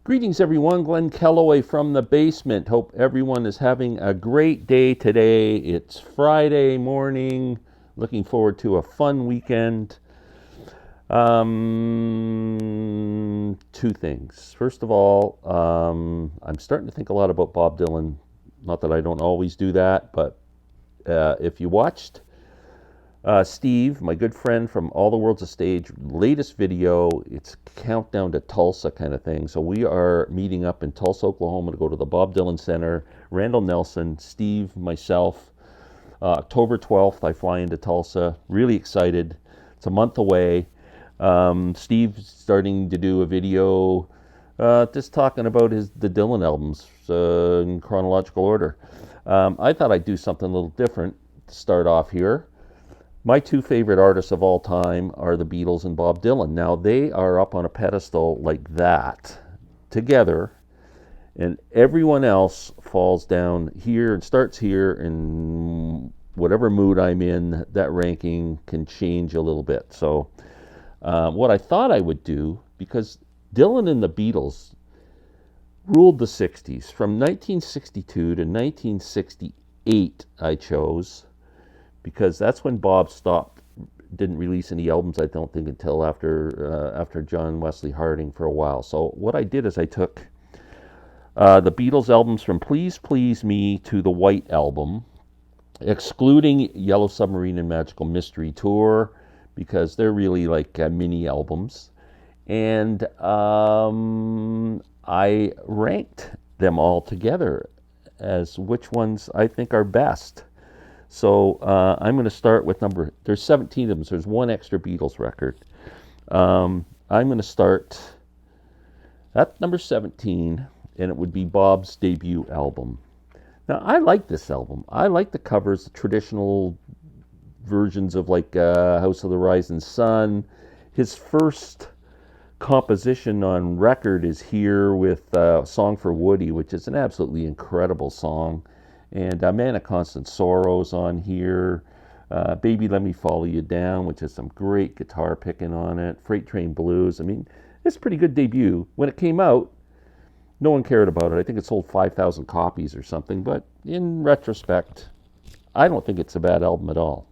Greetings, everyone. Glenn Kellaway from the basement. Hope everyone is having a great day today. It's Friday morning. Looking forward to a fun weekend. Two things. First of all, I'm starting to think a lot about Bob Dylan. Not that I don't always do that, but if you watched Steve, my good friend from All the World's a Stage, latest video, it's countdown to Tulsa kind of thing. So we are meeting up in Tulsa, Oklahoma to go to the Bob Dylan Center. Randall Nelson, Steve, myself. October 12th, I fly into Tulsa. Really excited. It's a month away. Steve's starting to do a video just talking about the Dylan albums in chronological order. I thought I'd do something a little different to start off here. My two favorite artists of all time are the Beatles and Bob Dylan. Now, they are up on a pedestal like that together, and everyone else falls down here and starts here, and whatever mood I'm in, that ranking can change a little bit. So what I thought I would do, because Dylan and the Beatles ruled the 60s. From 1962 to 1968, I chose, because that's when Bob didn't release any albums, I don't think, until after John Wesley Harding for a while. So what I did is I took the Beatles albums from Please Please Me to the White Album, excluding Yellow Submarine and Magical Mystery Tour, because they're really like mini albums. And I ranked them all together as which ones I think are best. So I'm going to start with there's 17 of them, so there's one extra Beatles record. I'm going to start at number 17, and it would be Bob's debut album. Now, I like this album. I like the covers, the traditional versions of like House of the Rising Sun. His first composition on record is here with Song for Woody, which is an absolutely incredible song. And Man of Constant Sorrow's on here. Baby Let Me Follow You Down, which has some great guitar picking on it. Freight Train Blues. I mean, it's a pretty good debut. When it came out, no one cared about it. I think it sold 5,000 copies or something. But in retrospect, I don't think it's a bad album at all.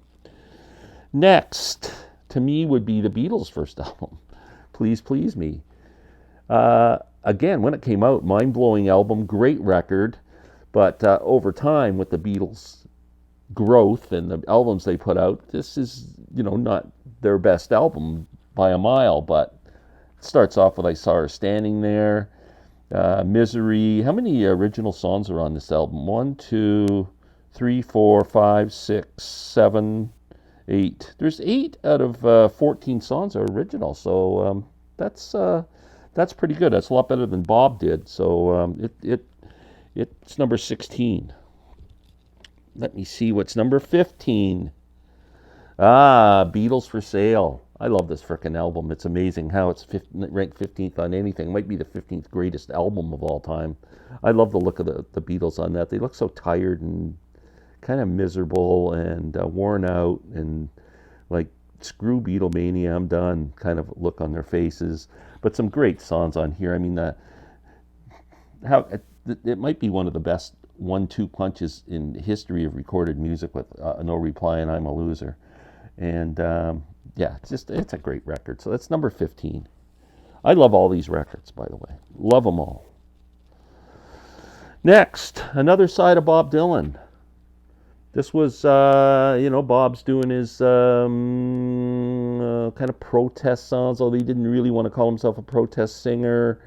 Next, to me, would be the Beatles' first album, Please Please Me. Again, when it came out, mind-blowing album, great record. But over time, with the Beatles' growth and the albums they put out, this is, not their best album by a mile. But it starts off with I Saw Her Standing There, Misery. How many original songs are on this album? 1, 2, 3, 4, 5, 6, 7, 8. There's 8 out of 14 songs are original. So that's pretty good. That's a lot better than Bob did. So it's number 16. Let me see what's number 15. Beatles For Sale. I love this frickin' album. It's amazing how it's ranked 15th on anything. It might be the 15th greatest album of all time. I love the look of the Beatles on that. They look so tired and kind of miserable and worn out and like, screw Beatlemania, I'm done kind of look on their faces. But some great songs on here. I mean, it might be one of the best 1-2 punches in the history of recorded music with No Reply and I'm a Loser. And it's a great record. So that's number 15. I love all these records, by the way. Love them all. Next, another side of Bob Dylan. This was, Bob's doing his kind of protest songs, although he didn't really want to call himself a protest singer.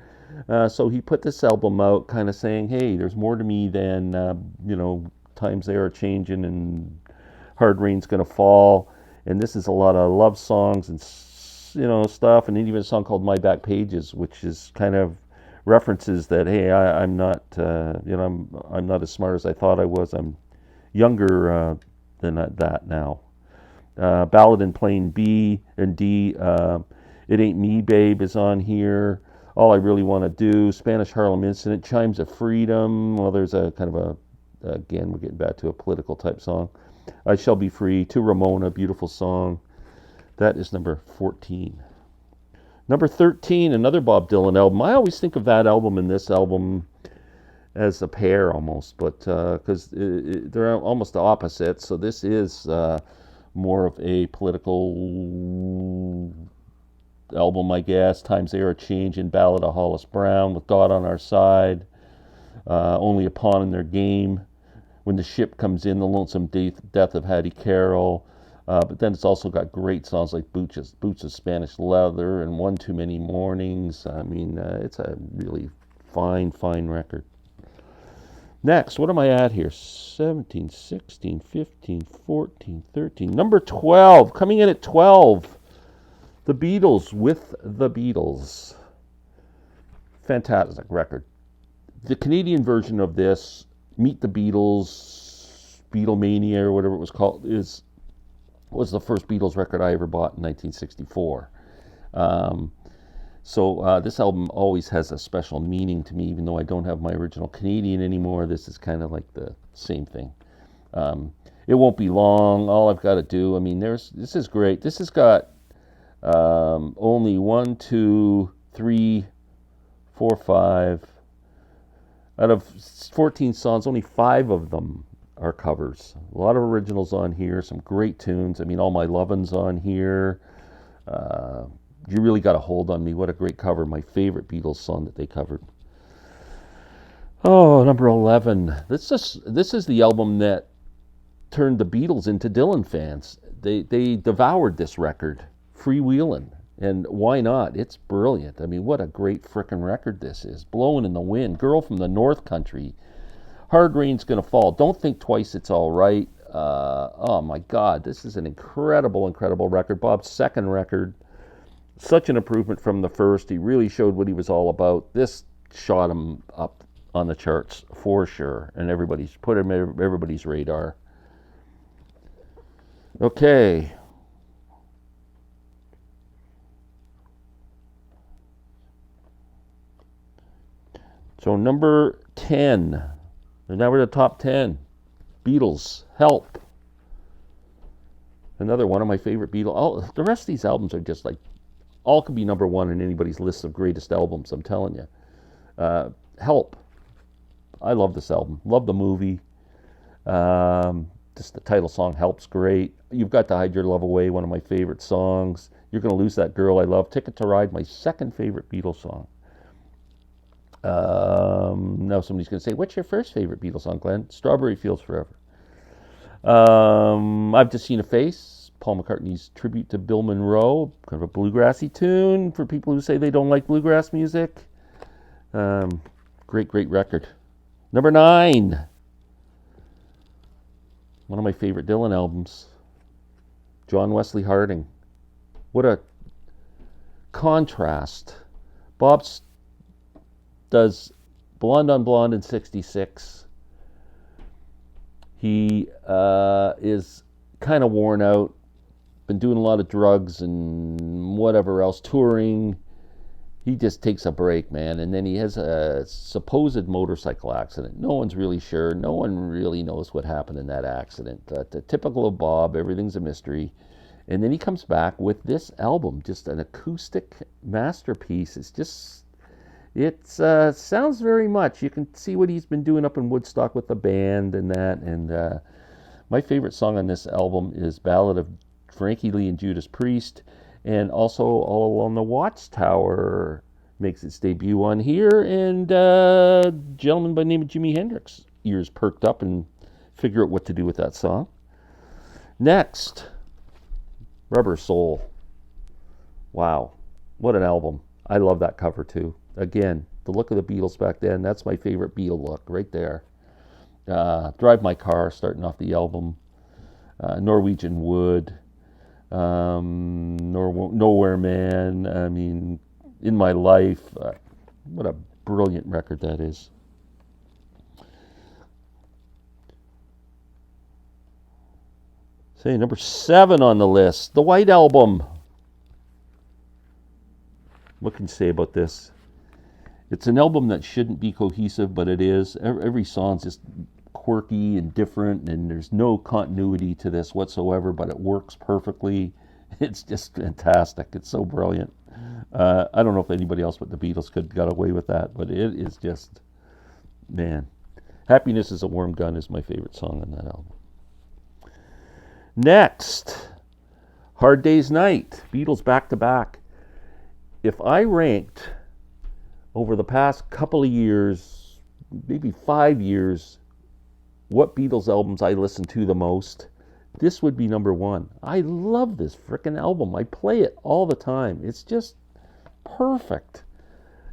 So he put this album out kind of saying, hey, there's more to me than, times they are changing and hard rain's going to fall. And this is a lot of love songs and, stuff. And then even a song called My Back Pages, which is kind of references that, hey, I'm not, I'm not as smart as I thought I was. I'm younger than that now. Ballad in Plain B and D. It Ain't Me, Babe is on here. All I Really Want to Do. Spanish Harlem Incident. Chimes of Freedom. Well, there's a kind of again, we're getting back to a political type song. I Shall Be Free. To Ramona, beautiful song. That is number 14. Number 13, another Bob Dylan album. I always think of that album and this album as a pair almost, but because they're almost the opposites. So this is more of a political album, I guess. Times They Are Changing, Ballad of Hollis Brown, With God on Our Side, Only a Pawn in Their Game, When the Ship Comes In, The Lonesome Death of Hattie Carroll. But then it's also got great songs like Boots of Spanish Leather and One Too Many Mornings. I mean, it's a really fine record. Next, what am I at here? 17, 16, 15, 14, 13. Number 12, coming in at 12. The Beatles with the Beatles. Fantastic record. The Canadian version of this, Meet the Beatles, Beatlemania, or whatever it was called, was the first Beatles record I ever bought in 1964. So this album always has a special meaning to me, even though I don't have my original Canadian anymore. This is kind of like the same thing. It won't be long. All I've got to do, I mean, this is great. This has got only 1, 2, 3, 4, 5. Out of 14 songs, only 5 of them are covers. A lot of originals on here, some great tunes. I mean, All My Lovin's on here. You Really Got a Hold on Me. What a great cover. My favorite Beatles song that they covered. Oh, number 11. This is the album that turned the Beatles into Dylan fans. They devoured this record, Freewheeling. And why not? It's brilliant. I mean, what a great frickin' record this is. Blowing in the Wind, Girl from the North Country, Hard Rain's Gonna Fall, Don't Think Twice, It's All Right. Oh my God, this is an incredible record. Bob's second record. Such an improvement from the first. He really showed what he was all about. This shot him up on the charts for sure, and put him in everybody's radar. Okay. So number 10. And now we're at the top 10. Beatles, Help. Another one of my favorite Beatles. The rest of these albums are just like, all could be number 1 in anybody's list of greatest albums, I'm telling you. Help. I love this album. Love the movie. Just the title song, Help's great. You've Got to Hide Your Love Away, one of my favorite songs. You're Gonna Lose That Girl I Love. Ticket to Ride, my second favorite Beatles song. Now somebody's going to say, what's your first favorite Beatles song, Glenn? Strawberry Fields Forever. I've Just Seen a Face, Paul McCartney's tribute to Bill Monroe, kind of a bluegrassy tune for people who say they don't like bluegrass music. Great record. Number 9, one of my favorite Dylan albums, John Wesley Harding. What a contrast. Bob does Blonde on Blonde in 66. He is kind of worn out, been doing a lot of drugs and whatever else, touring. He just takes a break, man, and then he has a supposed motorcycle accident. No one's really sure. No one really knows what happened in that accident. Typical of Bob, everything's a mystery. And then he comes back with this album, just an acoustic masterpiece. It sounds very much. You can see what he's been doing up in Woodstock with the band and that. And my favorite song on this album is Ballad of Frankie Lee and Judas Priest. And also All Along the Watchtower makes its debut on here. And a gentleman by the name of Jimi Hendrix. Ears perked up and figure out what to do with that song. Next, Rubber Soul. Wow, what an album. I love that cover too. Again, the look of the Beatles back then, that's my favorite Beatle look right there. Drive My Car, starting off the album. Norwegian Wood. Nowhere Man. I mean, In My Life. What a brilliant record that is. Say, number 7 on the list, The White Album. What can you say about this? It's an album that shouldn't be cohesive, but it is. Every song's just quirky and different, and there's no continuity to this whatsoever, but it works perfectly. It's just fantastic. It's so brilliant. I don't know if anybody else but the Beatles could got away with that, but it is just, man. Happiness is a Warm Gun is my favorite song on that album. Next, Hard Day's Night, Beatles back to back. If I ranked over the past couple of years, maybe 5 years, what Beatles albums I listen to the most, this would be number one. I love this frickin' album. I play it all the time. It's just perfect.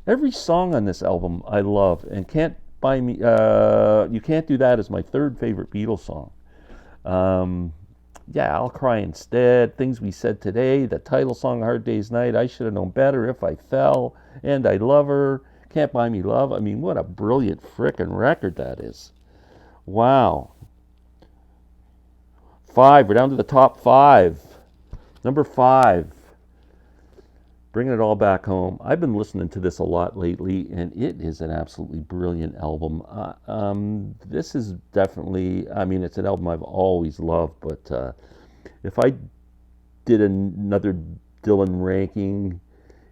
Every song on this album I love, and Can't Buy Me, You Can't Do That is my third favorite Beatles song. Yeah, I'll Cry Instead, Things We Said Today, the title song, Hard Day's Night, I Should Have Known Better, If I Fell, And I Love Her, Can't Buy Me Love. I mean, what a brilliant frickin' record that is. Wow. We're down to the top 5. Number 5, Bringing It All Back Home. I've been listening to this a lot lately, and it is an absolutely brilliant album. This is definitely, I mean, it's an album I've always loved, but if I did another Dylan ranking,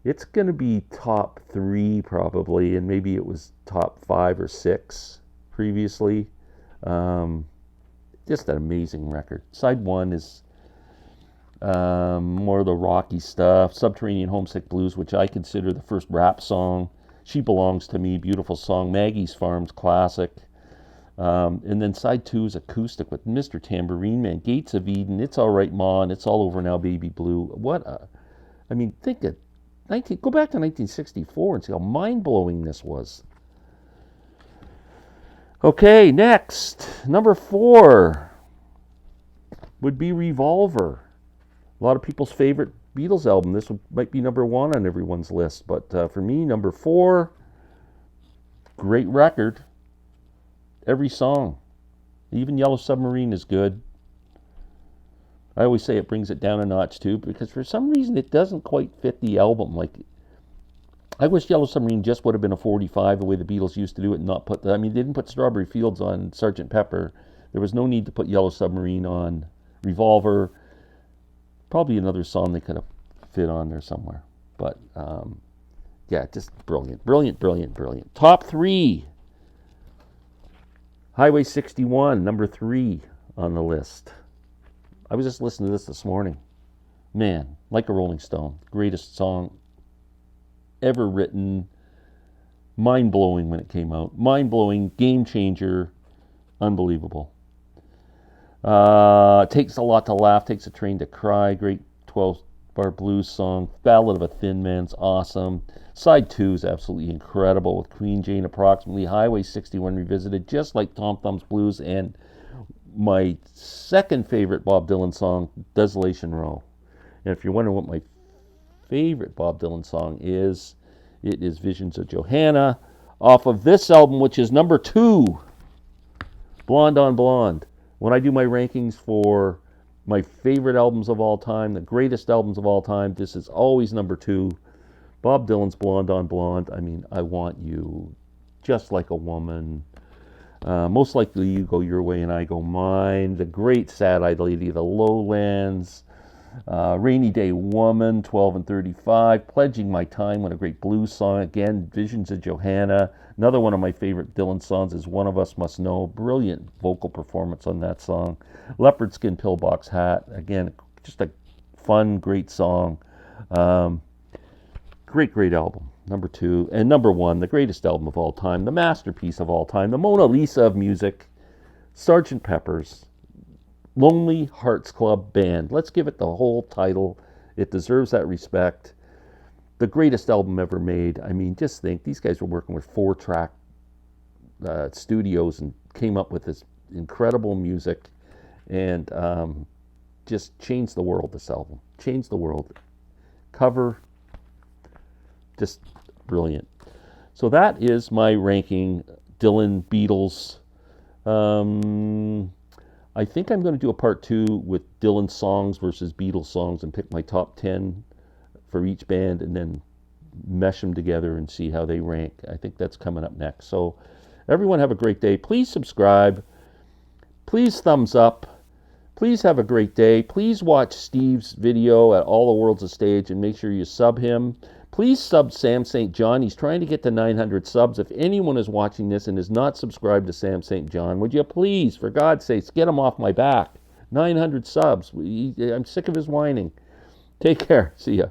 it's going to be top 3 probably, and maybe it was top 5 or 6 previously. Just an amazing record. Side 1 is more of the rocky stuff. Subterranean Homesick Blues, which I consider the first rap song. She Belongs to Me, beautiful song. Maggie's Farm's classic. And then side 2 is acoustic with Mr. Tambourine Man, Gates of Eden, It's All Right Ma, and It's All Over Now, Baby Blue. I mean, think of go back to 1964 and see how mind-blowing this was. Okay, next, number 4 would be Revolver. A lot of people's favorite Beatles album. This might be number 1 on everyone's list, but for me, number 4, great record. Every song. Even Yellow Submarine is good. I always say it brings it down a notch too, because for some reason it doesn't quite fit the album. Like, I wish Yellow Submarine just would have been a 45 the way the Beatles used to do it and not put, I mean, they didn't put Strawberry Fields on Sgt. Pepper. There was no need to put Yellow Submarine on Revolver. Probably another song they could have fit on there somewhere. But, yeah, just brilliant, brilliant, brilliant, brilliant. Top 3. Highway 61, number 3 on the list. I was just listening to this morning. Man, Like a Rolling Stone, greatest song ever written. Mind-blowing when it came out. Mind-blowing, game changer, unbelievable. Takes a lot to laugh, takes a train to cry. Great 12-bar blues song. Ballad of a Thin Man's awesome. Side 2 is absolutely incredible with Queen Jane approximately. Highway 61 revisited, just like Tom Thumb's Blues. And my second favorite Bob Dylan song, Desolation Row. And if you're wondering what my favorite Bob Dylan song is, it is Visions of Johanna, off of this album, which is number 2, Blonde on Blonde. When I do my rankings for my favorite albums of all time, the greatest albums of all time, this is always number 2. Bob Dylan's Blonde on Blonde. I mean, I Want You, Just Like a Woman, Most Likely You Go Your Way and I Go Mine, The Great Sad-Eyed Lady of the Lowlands, Rainy Day Woman, 12 and 35, Pledging My Time, what a great blues song. Again, Visions of Johanna. Another one of my favorite Dylan songs is One of Us Must Know. Brilliant vocal performance on that song. Leopard Skin Pillbox Hat. Again, just a fun, great song. Great, great album. Number 2. And number 1, the greatest album of all time, the masterpiece of all time, the Mona Lisa of music, Sgt. Pepper's Lonely Hearts Club Band. Let's give it the whole title. It deserves that respect. The greatest album ever made. I mean, just think, these guys were working with 4-track studios and came up with this incredible music, and just changed the world, this album. Changed the world. Cover, just brilliant. So that is my ranking, Dylan, Beatles. I think I'm going to do a part 2 with Dylan songs versus Beatles songs and pick my top 10 for each band and then mesh them together and see how they rank. I think that's coming up next. So everyone have a great day. Please subscribe. Please thumbs up. Please have a great day. Please watch Steve's video at All the World's a Stage and make sure you sub him. Please sub Sam St. John. He's trying to get to 900 subs. If anyone is watching this and is not subscribed to Sam St. John, would you please, for God's sakes, get him off my back? 900 subs. I'm sick of his whining. Take care. See ya.